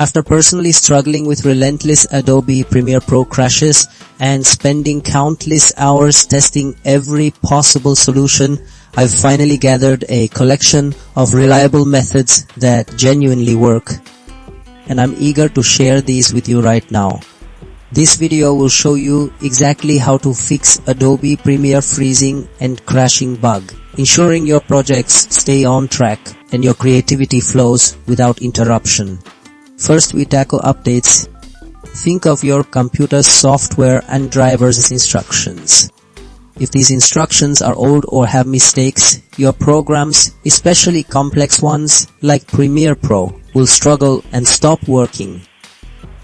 After personally struggling with relentless Adobe Premiere Pro crashes and spending countless hours testing every possible solution, I've finally gathered a collection of reliable methods that genuinely work. And I'm eager to share these with you right now. This video will show you exactly how to fix Adobe Premiere freezing and crashing bug, ensuring your projects stay on track and your creativity flows without interruption. First, we tackle updates. Think of your computer's software and drivers instructions. If these instructions are old or have mistakes, your programs, especially complex ones like Premiere Pro, will struggle and stop working.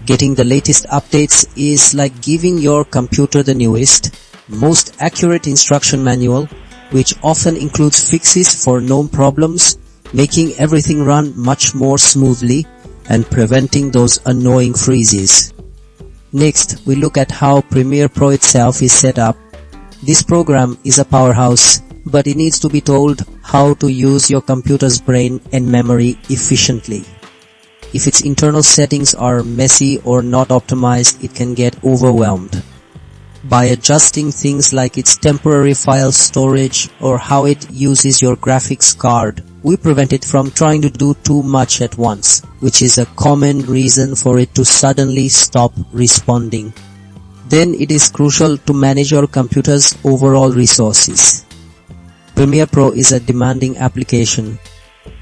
Getting the latest updates is like giving your computer the newest, most accurate instruction manual, which often includes fixes for known problems, making everything run much more smoothly and preventing those annoying freezes. Next, we look at how Premiere Pro itself is set up. This program is a powerhouse, but it needs to be told how to use your computer's brain and memory efficiently. If its internal settings are messy or not optimized, it can get overwhelmed. By adjusting things like its temporary file storage or how it uses your graphics card, we prevent it from trying to do too much at once, which is a common reason for it to suddenly stop responding. Then it is crucial to manage your computer's overall resources. Premiere Pro is a demanding application.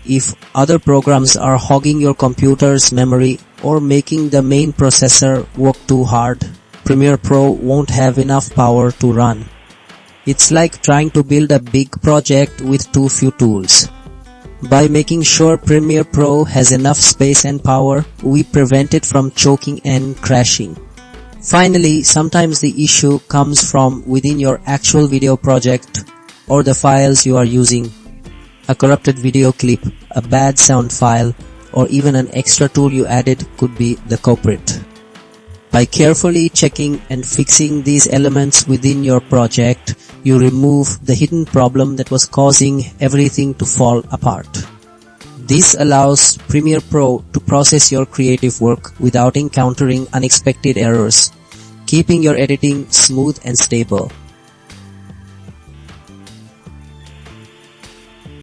If other programs are hogging your computer's memory or making the main processor work too hard, Premiere Pro won't have enough power to run. It's like trying to build a big project with too few tools. By making sure Premiere Pro has enough space and power, we prevent it from choking and crashing. Finally, sometimes the issue comes from within your actual video project or the files you are using. A corrupted video clip, a bad sound file, or even an extra tool you added could be the culprit. By carefully checking and fixing these elements within your project, you remove the hidden problem that was causing everything to fall apart. This allows Premiere Pro to process your creative work without encountering unexpected errors, keeping your editing smooth and stable.